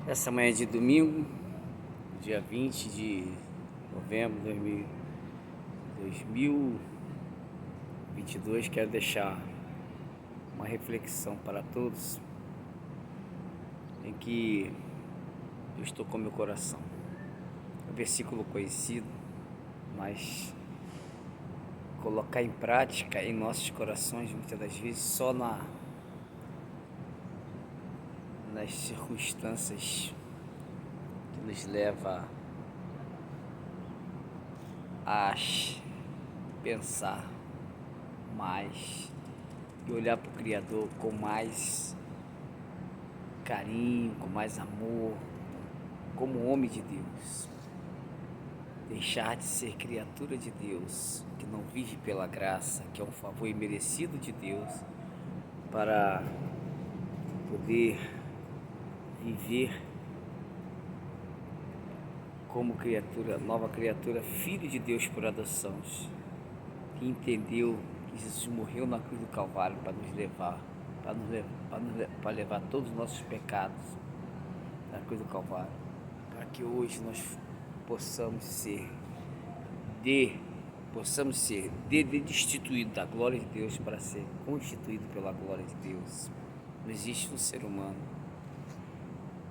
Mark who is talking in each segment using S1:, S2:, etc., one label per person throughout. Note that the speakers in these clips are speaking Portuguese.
S1: Essa manhã de domingo, dia 20 de novembro de 2022, quero deixar uma reflexão para todos em que eu estou com meu coração. É um versículo conhecido, mas colocar em prática em nossos corações muitas das vezes só nas circunstâncias que nos leva a pensar mais e olhar para o Criador com mais carinho, com mais amor, como homem de Deus. Deixar de ser criatura de Deus, que não vive pela graça, que é um favor imerecido de Deus, para poder viver como criatura, nova criatura, filho de Deus por adoção, que entendeu que Jesus morreu na cruz do Calvário para nos levar, para levar todos os nossos pecados na cruz do Calvário, para que hoje nós possamos ser destituído da glória de Deus para ser constituído pela glória de Deus. Não existe um ser humano,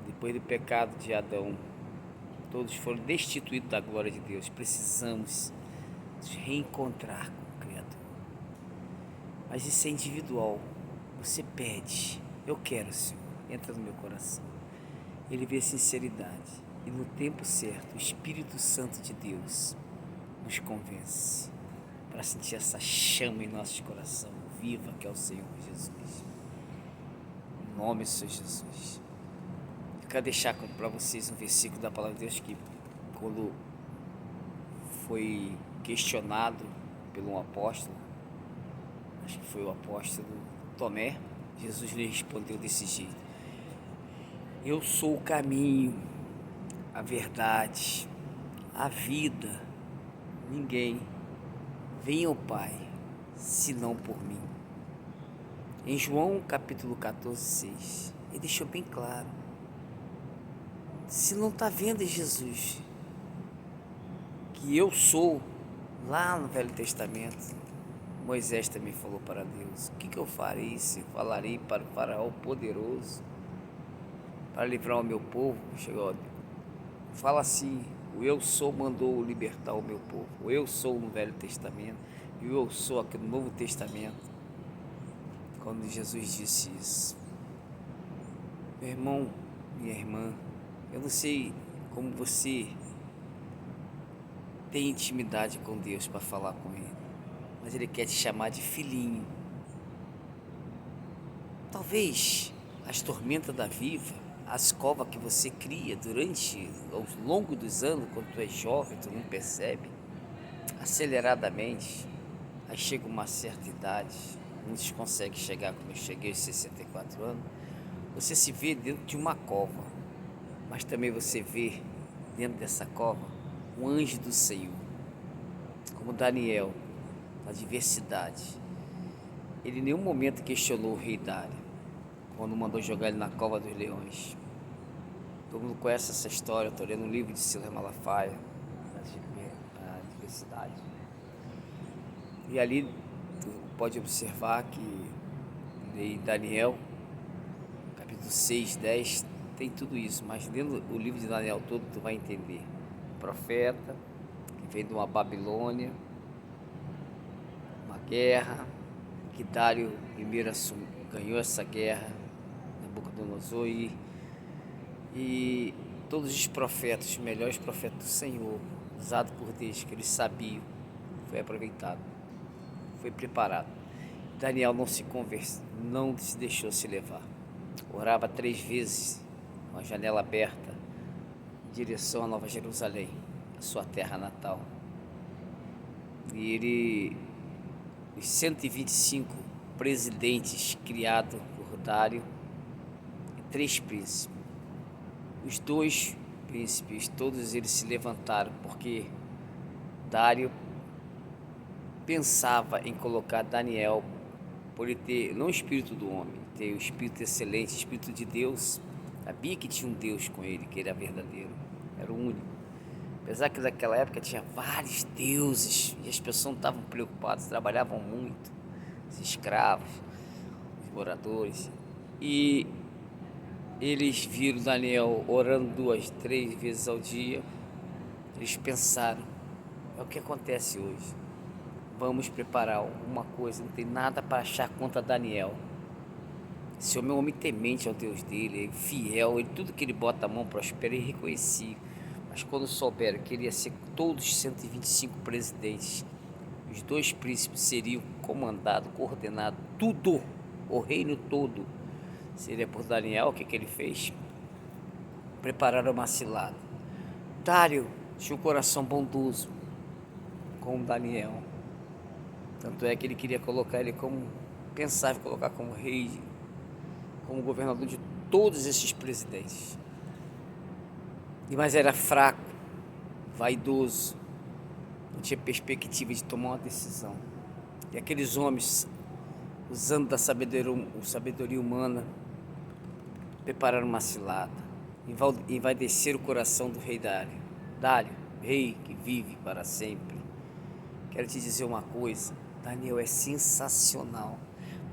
S1: depois do pecado de Adão, todos foram destituídos da glória de Deus. Precisamos nos reencontrar com o Criador. Mas isso é individual. Você pede, eu quero, Senhor, entra no meu coração. Ele vê sinceridade e no tempo certo o Espírito Santo de Deus nos convence para sentir essa chama em nosso coração viva, que é o Senhor Jesus. Em nome do Senhor Jesus. Eu quero deixar para vocês um versículo da palavra de Deus que, quando foi questionado por um apóstolo, acho que foi o apóstolo Tomé, Jesus lhe respondeu desse jeito: eu sou o caminho, a verdade, a vida. Ninguém vem ao Pai senão por mim. Em João capítulo 14, 6, ele deixou bem claro: se não está vendo Jesus, que eu sou, lá no Velho Testamento, Moisés também falou para Deus: o que eu farei? Se falarei para o faraó poderoso para livrar o meu povo? Chegou, fala assim: o eu sou mandou libertar o meu povo. O eu sou no Velho Testamento e o eu sou aqui no Novo Testamento. Quando Jesus disse isso, meu irmão, minha irmã, eu não sei como você tem intimidade com Deus para falar com Ele, mas Ele quer te chamar de filhinho. Talvez as tormentas da vida, as covas que você cria ao longo dos anos, quando tu é jovem, tu não percebe, aceleradamente, aí chega uma certa idade, muitos conseguem chegar como eu cheguei aos 64 anos, você se vê dentro de uma cova, mas também você vê dentro dessa cova um anjo do Senhor, como Daniel, na diversidade. Ele em nenhum momento questionou o rei Dário, quando mandou jogar ele na cova dos leões. Todo mundo conhece essa história, eu estou lendo um livro de Silas Malafaia, a diversidade. E ali tu pode observar que em Daniel, capítulo 6, 10, tem tudo isso, mas lendo o livro de Daniel todo, tu vai entender. O profeta, que vem de uma Babilônia, uma guerra, que Dário I ganhou essa guerra, Nabucodonosor, e todos os profetas, os melhores profetas do Senhor, usados por Deus, que eles sabiam, foi aproveitado, foi preparado. Daniel não se deixou se levar. Orava 3 vezes, com a janela aberta, em direção à Nova Jerusalém, a sua terra natal. E os 125 presidentes criados por Dário, e 3 príncipes. Os 2 príncipes, todos eles se levantaram, porque Dário pensava em colocar Daniel, por ele ter, não o espírito do homem, ter o espírito excelente, o espírito de Deus, Sabia que tinha um Deus com ele, que ele era verdadeiro, era o único. Apesar que naquela época tinha vários deuses e as pessoas não estavam preocupadas, trabalhavam muito, os escravos, os moradores. E eles viram Daniel orando 2, 3 vezes ao dia. Eles pensaram, é o que acontece hoje. Vamos preparar alguma coisa, não tem nada para achar contra Daniel. Esse homem é um homem temente ao Deus dele, é fiel, ele, tudo que ele bota a mão prospera e reconhecia. Mas quando souberam que ele ia ser todos os 125 presidentes, os 2 príncipes seriam comandados, coordenados, tudo, o reino todo seria por Daniel, o que ele fez? Prepararam uma cilada. Dário tinha um coração bondoso, como Daniel. Tanto é que ele queria colocar ele como, pensava em colocar como rei, como governador de todos esses presidentes. Mas era fraco, vaidoso, não tinha perspectiva de tomar uma decisão. E aqueles homens, usando da sabedoria humana, prepararam uma cilada, envaideceram o coração do rei Dário. Dário, rei que vive para sempre. Quero te dizer uma coisa, Daniel é sensacional,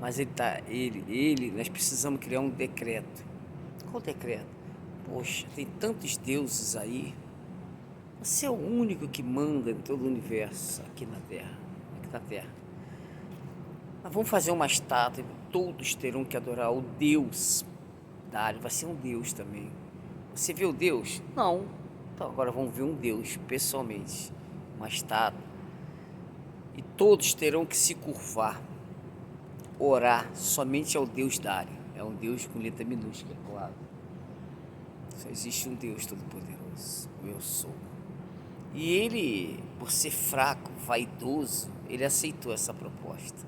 S1: mas nós precisamos criar um decreto. Qual decreto? Poxa, tem tantos deuses aí. Você é o único que manda em todo o universo aqui na Terra. Mas vamos fazer uma estátua e todos terão que adorar o Deus. Dário vai ser um Deus também. Você viu Deus? Não. Então agora vamos ver um Deus pessoalmente. Uma estátua. E todos terão que se curvar, orar somente ao Deus Dário. É um Deus com letra minúscula, é claro. Só existe um Deus Todo-Poderoso, o Eu Sou. E ele, por ser fraco, vaidoso, ele aceitou essa proposta.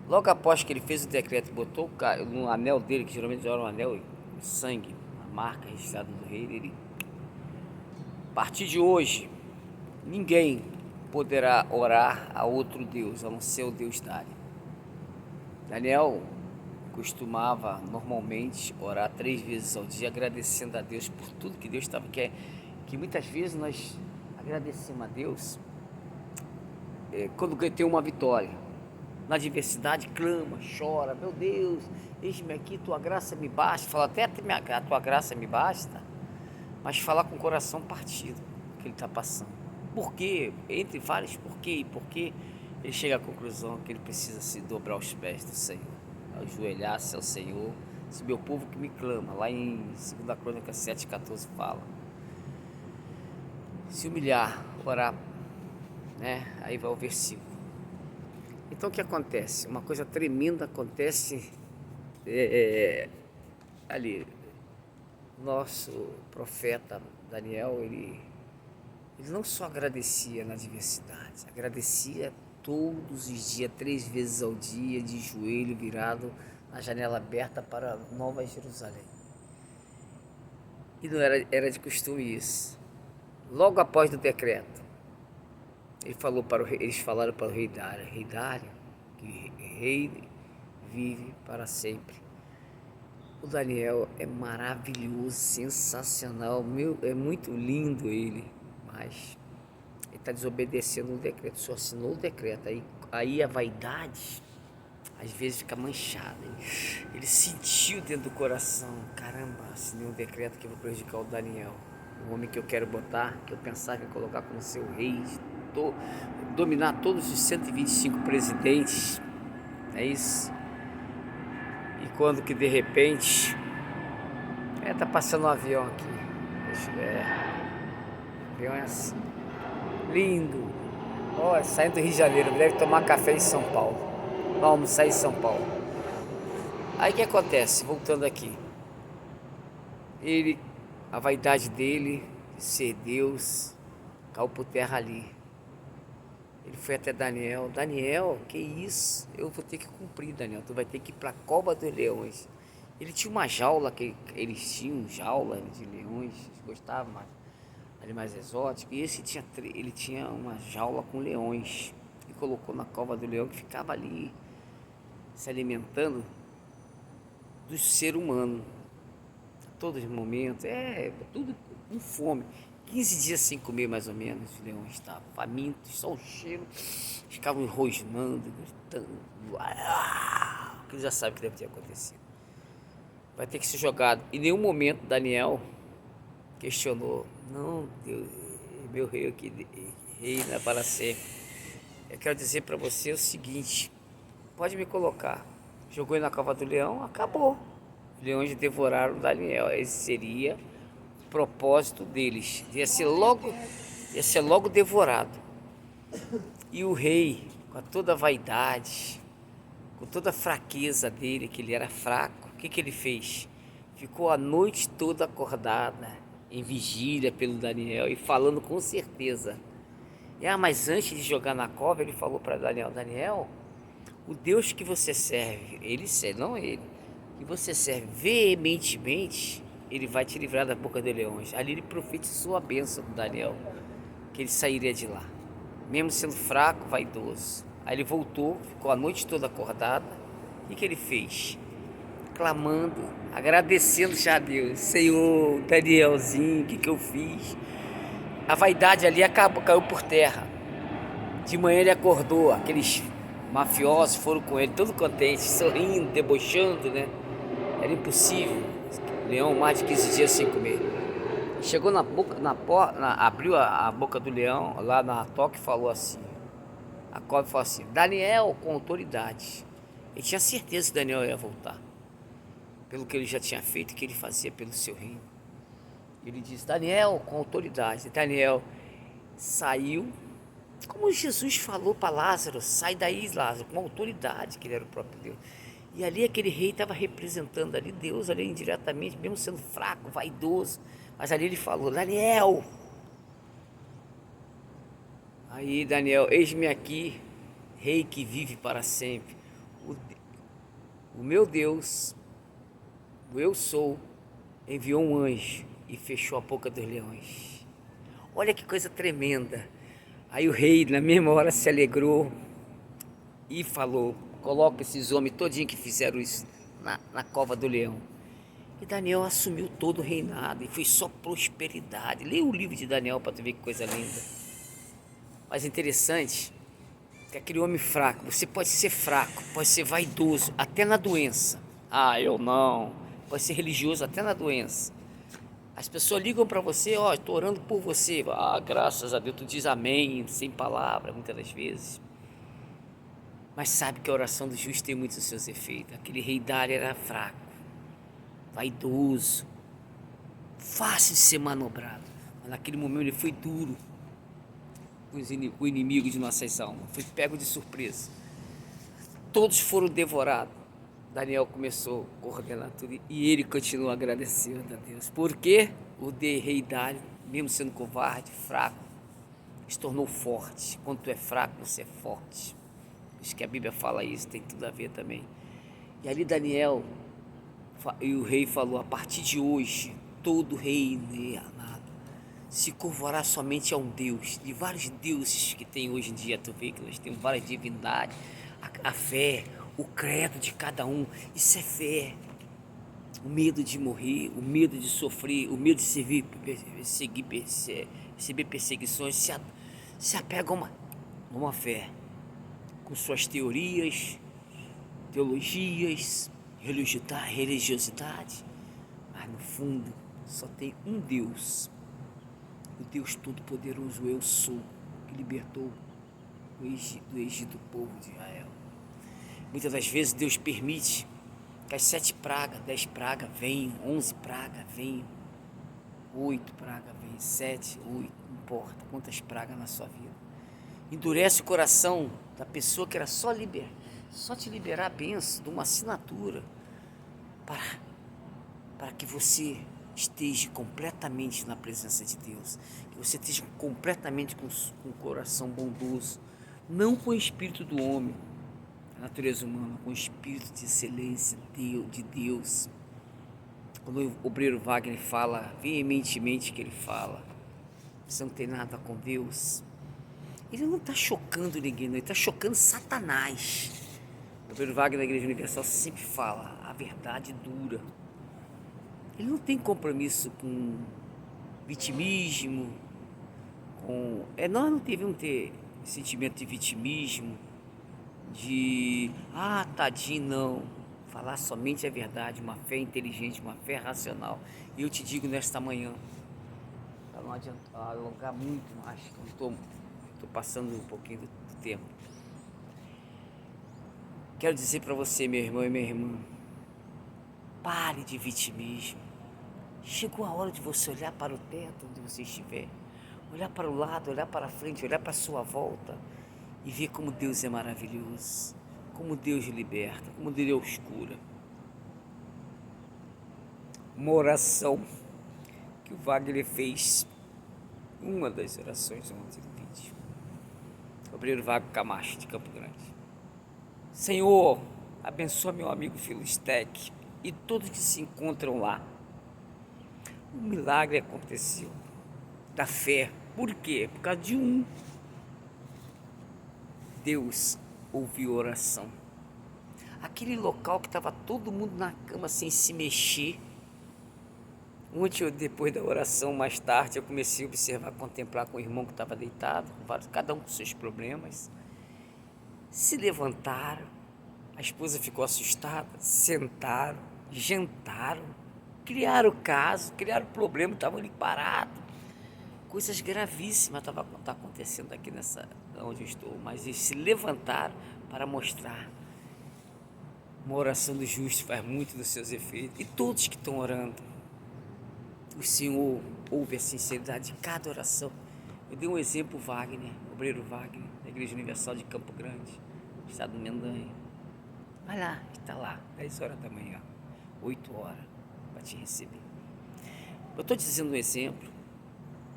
S1: Logo após que ele fez o decreto, botou no anel dele, que geralmente era um anel de sangue, a marca registrada do rei, ele, a partir de hoje, ninguém poderá orar a outro Deus, a não ser o Deus Dário. Daniel costumava normalmente orar 3 vezes ao dia, agradecendo a Deus por tudo que Deus estava querendo. Que muitas vezes nós agradecemos a Deus quando tem uma vitória. Na adversidade clama, chora, meu Deus, eis-me aqui, tua graça me basta. Fala até a tua graça me basta, mas falar com o coração partido que ele está passando. Por quê? Entre vários porquê, ele chega à conclusão que ele precisa se dobrar aos pés do Senhor, ajoelhar-se ao Senhor. Esse meu povo que me clama, lá em 2 Crônicas 7,14 fala, se humilhar, orar, né? Aí vai o versículo. Então o que acontece? Uma coisa tremenda acontece ali. Nosso profeta Daniel, ele não só agradecia na adversidade, agradecia todos os dias, 3 vezes ao dia, de joelho virado, na janela aberta para Nova Jerusalém. E não era de costume isso. Logo após o decreto, eles falaram para o rei Dário, que rei vive para sempre. O Daniel é maravilhoso, sensacional, é muito lindo ele, mas ele está desobedecendo o decreto, só assinou o decreto, aí a vaidade às vezes fica manchada. Ele sentiu dentro do coração, caramba, assinei um decreto que vai prejudicar o Daniel, o homem que eu quero botar, que eu pensava em colocar como seu rei, dominar todos os 125 presidentes, é isso? E quando que de repente tá passando um avião aqui, deixa eu ver, o avião é assim, lindo, ó, saindo do Rio de Janeiro, deve tomar café em São Paulo, vamos almoçar em São Paulo. Aí o que acontece, voltando aqui, a vaidade dele de ser Deus caiu por terra ali. Ele foi até Daniel, que isso? Eu vou ter que cumprir, Daniel, tu vai ter que ir para a cova dos leões. Ele tinha uma jaula, eles tinham jaula de leões, eles gostavam mais animais exóticos, e ele tinha uma jaula com leões, e colocou na cova do leão, que ficava ali se alimentando do ser humano. todos os momentos, tudo com fome. 15 dias sem comer, mais ou menos, os leões estavam famintos, só o cheiro, ficavam rosnando, gritando. Que já sabe o que deve ter acontecido. Vai ter que ser jogado. Em nenhum momento Daniel questionou, não, Deus, meu rei aqui reina para sempre. Eu quero dizer para você o seguinte, pode me colocar. Jogou ele na cova do leão, acabou. Os leões devoraram Daniel. Esse seria o propósito deles. Ia ser logo devorado. E o rei, com toda a vaidade, com toda a fraqueza dele, que ele era fraco, o que ele fez? Ficou a noite toda acordada, em vigília pelo Daniel e falando com certeza. Mas antes de jogar na cova, ele falou para Daniel, Daniel, o Deus que você serve, ele serve, não ele, que você serve veementemente, ele vai te livrar da boca dos leões. Ali ele profetizou a bênção do Daniel, que ele sairia de lá, mesmo sendo fraco, vaidoso. Aí ele voltou, ficou a noite toda acordada. E o que ele fez? Clamando, agradecendo já a Deus. Senhor, Danielzinho, o que eu fiz? A vaidade ali caiu por terra. De manhã ele acordou, aqueles mafiosos foram com ele, todo contente, sorrindo, debochando, né? Era impossível. Leão mais de 15 dias sem comer. Chegou na boca, abriu a boca do leão, lá na toca, e falou assim. A cobra falou assim, Daniel com autoridade. Ele tinha certeza que Daniel ia voltar. Pelo que ele já tinha feito, que ele fazia pelo seu reino. Ele disse, Daniel com autoridade. Daniel saiu, como Jesus falou para Lázaro, sai daí, Lázaro, com autoridade, que ele era o próprio Deus. E ali aquele rei estava representando ali Deus, ali indiretamente, mesmo sendo fraco, vaidoso. Mas ali ele falou, Daniel. Aí Daniel, eis-me aqui, rei que vive para sempre. O meu Deus, o eu sou, enviou um anjo e fechou a boca dos leões. Olha que coisa tremenda. Aí o rei na mesma hora se alegrou e falou, coloca esses homens todinhos que fizeram isso na cova do leão. E Daniel assumiu todo o reinado e foi só prosperidade. Leia o livro de Daniel para tu ver que coisa linda. Mas interessante que aquele homem fraco, você pode ser fraco, pode ser vaidoso, até na doença. Eu não. Pode ser religioso até na doença. As pessoas ligam para você, estou orando por você. Graças a Deus, tu diz amém, sem palavra, muitas das vezes. Mas sabe que a oração do justo tem muitos dos seus efeitos. Aquele rei Dário era fraco, vaidoso, fácil de ser manobrado. Mas naquele momento ele foi duro com o inimigo de nossas almas. Foi pego de surpresa. Todos foram devorados. Daniel começou a coordenar tudo e ele continuou agradecendo a Deus. Porque o rei Dário, mesmo sendo covarde, fraco, se tornou forte. Quando tu é fraco, você é forte. Acho que a Bíblia fala isso, tem tudo a ver também. E ali Daniel e o rei falou, a partir de hoje, todo rei se curvará somente a um Deus. De vários deuses que tem hoje em dia, tu vê que nós temos várias divindades. A fé, o credo de cada um, isso é fé. O medo de morrer, o medo de sofrer, o medo de receber perseguições, se apega a uma fé, com suas teorias, teologias, religiosidade, mas no fundo só tem um Deus, o Deus Todo-Poderoso, eu sou, que libertou do Egito o povo de Israel. Muitas das vezes Deus permite que as 7 pragas, 10 pragas venham, 11 pragas venham, 8 pragas venham, 7, 8, não importa quantas pragas na sua vida. Endurece o coração da pessoa que era só te liberar a bênção de uma assinatura para que você esteja completamente na presença de Deus, que você esteja completamente com o coração bondoso, não com o espírito do homem, a natureza humana, com o espírito de excelência de Deus. Quando o obreiro Wagner fala veementemente que ele fala, você não tem nada com Deus, ele não está chocando ninguém, não, ele está chocando Satanás. O obreiro Wagner da Igreja Universal sempre fala a verdade dura. Ele não tem compromisso com vitimismo, nós não devemos ter sentimento de vitimismo, tadinho, não. Falar somente a verdade, uma fé inteligente, uma fé racional. E eu te digo nesta manhã, para não adiantar, alongar muito mais, que eu estou passando um pouquinho do tempo. Quero dizer para você, meu irmão e minha irmã, pare de vitimismo. Chegou a hora de você olhar para o teto onde você estiver, olhar para o lado, olhar para frente, olhar para a sua volta e ver como Deus é maravilhoso, como Deus liberta, como Deus cura. Uma oração que o Wagner fez, uma das orações ontem no vídeo. Obreiro Wagner Camacho, de Campo Grande. Senhor, abençoa meu amigo Filistec e todos que se encontram lá. Um milagre aconteceu da fé. Por quê? Por causa de um. Deus ouviu a oração. Aquele local que estava todo mundo na cama sem se mexer. Ontem, depois da oração, mais tarde, eu comecei a observar, contemplar com o irmão que estava deitado, cada um com seus problemas. Se levantaram, a esposa ficou assustada, sentaram, jantaram, criaram caso, criaram problema, estavam ali parados. Coisas gravíssimas estavam acontecendo aqui onde eu estou, mas eles se levantaram para mostrar. Uma oração do justo faz muito dos seus efeitos. E todos que estão orando, o Senhor ouve a sinceridade de cada oração. Eu dei um exemplo, Wagner, obreiro Wagner, da Igreja Universal de Campo Grande, estado do Mendanha. Vai lá, está lá, 10 horas da manhã, 8 horas, para te receber. Eu estou dizendo um exemplo,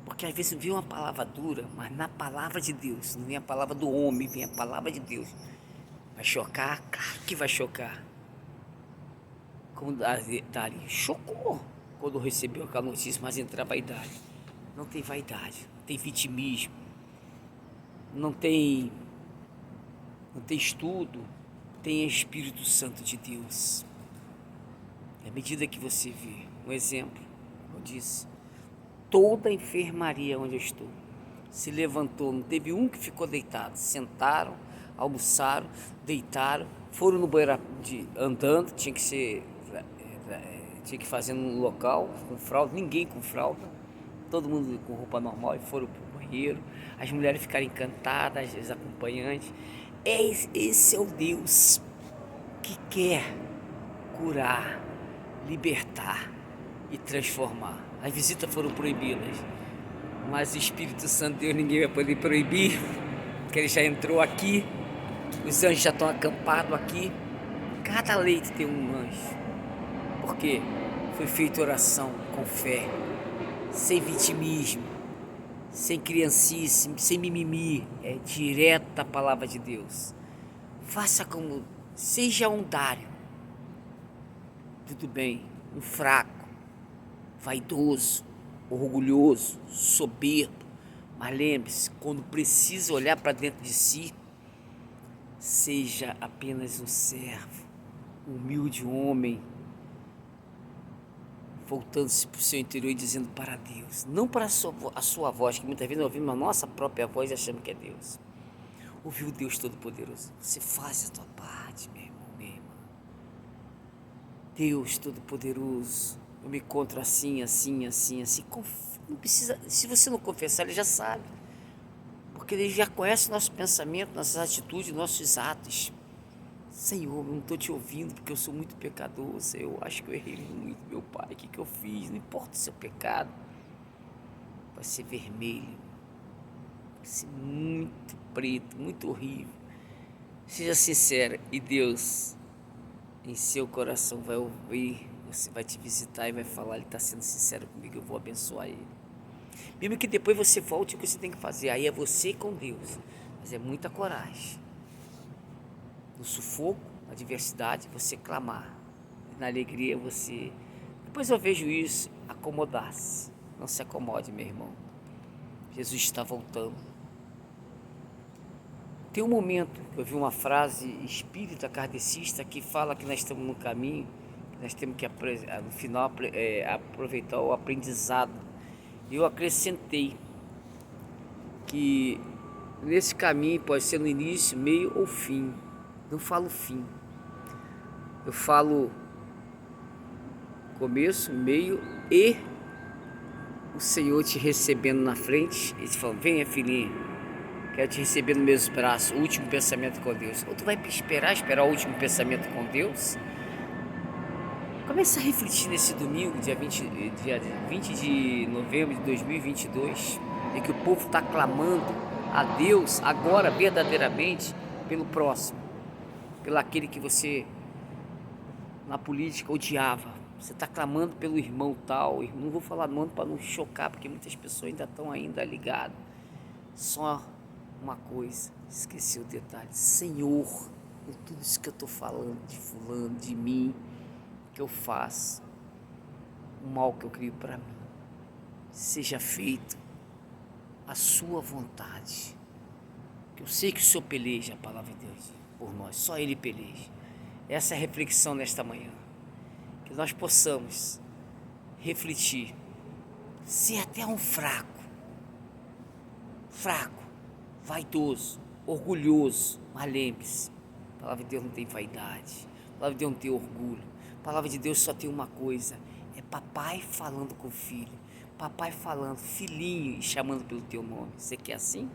S1: porque às vezes vem uma palavra dura, mas na palavra de Deus, não vem a palavra do homem, vem a palavra de Deus. Vai chocar? Claro que vai chocar. Como Dari chocou quando recebeu aquela notícia, mas entra a vaidade. Não tem vaidade, não tem vitimismo, não tem estudo, tem Espírito Santo de Deus. À medida que você vê, um exemplo, eu disse, toda a enfermaria onde eu estou se levantou, não teve um que ficou deitado. Sentaram, almoçaram, deitaram, foram no banheiro andando, tinha que fazer num local com fralda, ninguém com fralda, todo mundo com roupa normal, e foram para o banheiro. As mulheres ficaram encantadas, os acompanhantes. Esse é o Deus que quer curar, libertar e transformar. As visitas foram proibidas, mas o Espírito Santo de Deus ninguém vai poder proibir, porque ele já entrou aqui, os anjos já estão acampados aqui. Cada leito tem um anjo, porque foi feita oração com fé, sem vitimismo, sem criancice, sem mimimi, é direto da palavra de Deus. Faça como, seja um dário, tudo bem, um fraco, vaidoso, orgulhoso, soberbo, mas lembre-se, quando precisa olhar para dentro de si, seja apenas um servo, um humilde homem, voltando-se para o seu interior e dizendo para Deus, não para a sua voz, que muitas vezes nós ouvimos a nossa própria voz e achamos que é Deus. Ouviu Deus Todo-Poderoso, você faz a tua parte, meu irmão, minha irmã. Deus Todo-Poderoso, eu me encontro assim. Não precisa, se você não confessar, Ele já sabe, porque Ele já conhece nosso pensamento, nossas atitudes, nossos atos. Senhor, eu não estou te ouvindo porque eu sou muito pecador, Senhor, eu acho que eu errei muito, meu Pai, o que eu fiz? Não importa o seu pecado, vai ser vermelho, vai ser muito preto, muito horrível. Seja sincera e Deus em seu coração vai ouvir, você vai te visitar e vai falar, Ele está sendo sincero comigo, eu vou abençoar ele. Mesmo que depois você volte, o que você tem que fazer, aí é você com Deus, mas é muita coragem. No sufoco, na adversidade, você clamar. Na alegria, você... Depois eu vejo isso, acomodar-se. Não se acomode, meu irmão. Jesus está voltando. Tem um momento que eu vi uma frase espírita kardecista que fala que nós estamos no caminho, que Nós temos que, no final, aproveitar o aprendizado. Eu acrescentei que nesse caminho pode ser no início, meio ou fim. Não falo fim. Eu falo começo, meio e o Senhor te recebendo na frente. Ele fala: venha, filhinha, quero te receber nos meus braços. O último pensamento com Deus. Ou tu vai esperar o último pensamento com Deus? Começa a refletir nesse domingo, dia 20 de novembro de 2022, em que o povo está clamando a Deus agora verdadeiramente pelo próximo, pelo aquele que você na política odiava. Você está clamando pelo irmão tal. Não vou falar nome para não chocar, porque muitas pessoas ainda estão ligadas. Só uma coisa, esqueci o detalhe: Senhor, por tudo isso que eu estou falando de fulano, de mim, que eu faço, o mal que eu crio para mim, seja feito a sua vontade. Que eu sei que o Senhor peleja, a palavra de Deus, por nós, só Ele peleja. Essa é a reflexão nesta manhã, que nós possamos refletir, ser até um fraco, vaidoso, orgulhoso, mas lembre-se, a palavra de Deus não tem vaidade, a palavra de Deus não tem orgulho. A palavra de Deus só tem uma coisa: é papai falando com o filho, papai falando, filhinho, e chamando pelo teu nome. Você quer assim?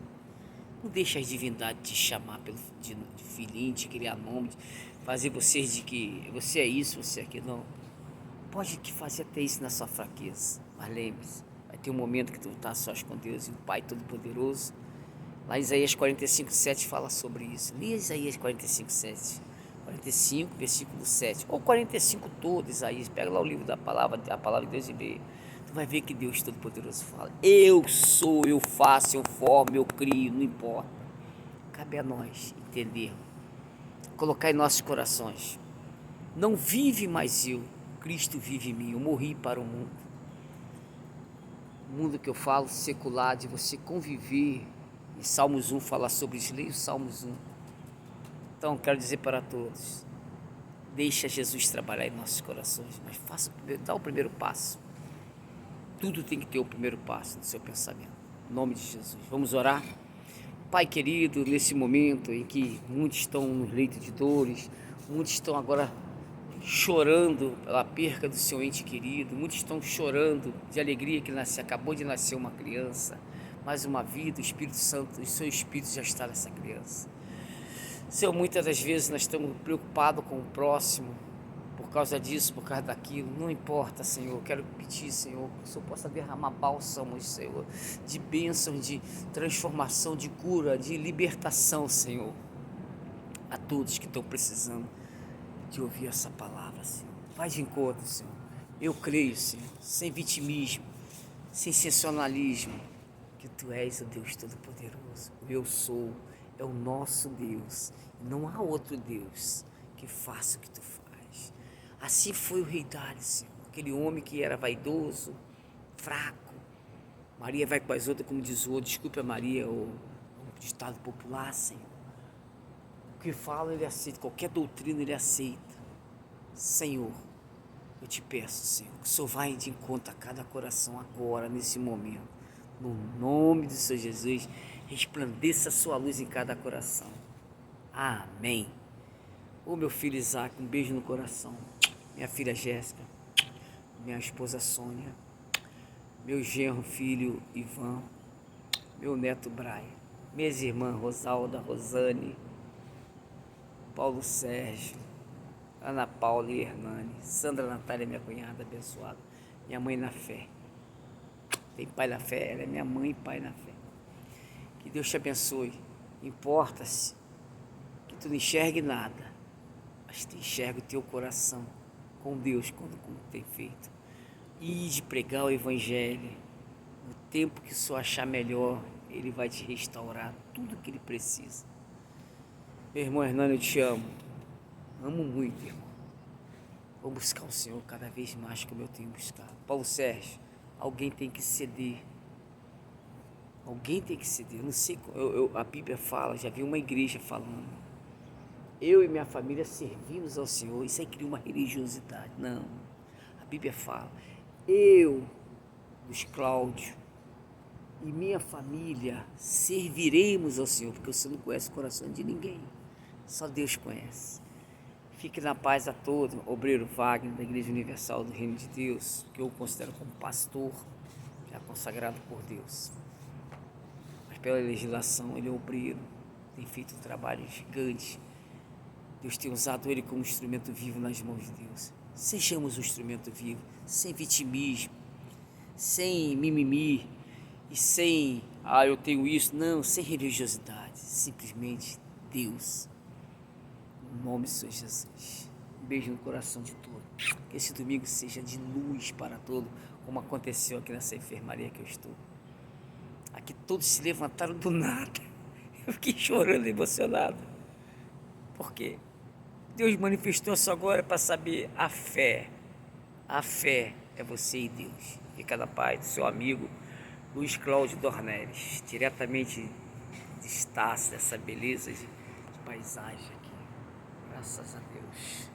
S1: Não deixa as divindades te chamar de filhinho, te criar nome, fazer você de que você é isso, você é aquilo. Não. Pode que fazer até isso na sua fraqueza, mas lembre-se, vai ter um momento que tu está sós com Deus e o Pai Todo-Poderoso. Lá em Isaías 45:7 fala sobre isso. Lê Isaías 45:7. 45, versículo 7, ou 45 todo, Isaías, pega lá o livro da palavra, a palavra de Deus e lê. Tu vai ver que Deus Todo-Poderoso fala: eu sou, eu faço, eu formo, eu crio, não importa. Cabe a nós entender, colocar em nossos corações: não vive mais eu, Cristo vive em mim. Eu morri para o mundo. O mundo que eu falo, secular, de você conviver. E Salmos 1 fala sobre isso. Leia o Salmos 1. Então, quero dizer para todos: deixa Jesus trabalhar em nossos corações, mas dá o primeiro passo. Tudo tem que ter o primeiro passo no seu pensamento. Em nome de Jesus. Vamos orar? Pai querido, nesse momento em que muitos estão no leito de dores, muitos estão agora chorando pela perca do seu ente querido, muitos estão chorando de alegria que acabou de nascer uma criança, mais uma vida, o Espírito Santo, o seu Espírito já está nessa criança. Senhor, muitas das vezes nós estamos preocupados com o próximo, por causa disso, por causa daquilo. Não importa, Senhor, eu quero pedir, Senhor, que o Senhor possa derramar bálsamos, Senhor, de bênção, de transformação, de cura, de libertação, Senhor, a todos que estão precisando de ouvir essa palavra, Senhor. Vai de encontro, Senhor. Eu creio, Senhor, sem vitimismo, sem sensacionalismo, que Tu és o Deus Todo-Poderoso. O eu sou é o nosso Deus. Não há outro Deus que faça o que Tu faz. Assim foi o rei Dário, Senhor. Aquele homem que era vaidoso, fraco. Maria vai com as outras, como diz o outro. Desculpe a Maria, o ditado popular, Senhor. O que fala, ele aceita. Qualquer doutrina, ele aceita. Senhor, eu te peço, Senhor, que o Senhor vai de encontro a cada coração agora, nesse momento. No nome do Senhor Jesus, resplandeça a sua luz em cada coração. Amém. Ô meu filho Isaac, um beijo no coração. Minha filha Jéssica, minha esposa Sônia, meu genro filho Ivan, meu neto Brian, minhas irmãs Rosalda, Rosane, Paulo Sérgio, Ana Paula e Hernani, Sandra Natália, minha cunhada abençoada, minha mãe na fé. Tem pai na fé, ela é minha mãe e pai na fé. Que Deus te abençoe. Importa-se que tu não enxergue nada, mas tu enxerga o teu coração com Deus, como tem feito. E de pregar o Evangelho, no tempo que o Senhor achar melhor, Ele vai te restaurar tudo que Ele precisa. Meu irmão Hernani, eu te amo. Amo muito, irmão. Vou buscar o Senhor cada vez mais como eu tenho buscado. Paulo Sérgio, alguém tem que ceder. Alguém tem que ceder. Eu não sei, a Bíblia fala, já vi uma igreja falando eu e minha família servimos ao Senhor. Isso aí cria uma religiosidade. Não. A Bíblia fala, eu, Luiz Cláudio, e minha família serviremos ao Senhor, porque o Senhor não conhece o coração de ninguém. Só Deus conhece. Fique na paz a todo, obreiro Wagner, da Igreja Universal do Reino de Deus, que eu considero como pastor, já consagrado por Deus. Mas pela legislação, ele é obreiro, tem feito um trabalho gigante. Deus tem usado ele como instrumento vivo nas mãos de Deus. Sejamos um instrumento vivo, sem vitimismo, sem mimimi e sem, eu tenho isso. Não, sem religiosidade, simplesmente Deus. Em nome do Senhor Jesus. Um beijo no coração de todos. Que esse domingo seja de luz para todos, como aconteceu aqui nessa enfermaria que eu estou. Aqui todos se levantaram do nada. Eu fiquei chorando, emocionado. Por quê? Deus manifestou a sua glória para saber a fé. A fé é você e Deus. Fica na paz do seu amigo Luiz Cláudio Dornelles, diretamente de Estácio, dessa beleza de paisagem aqui. Graças a Deus.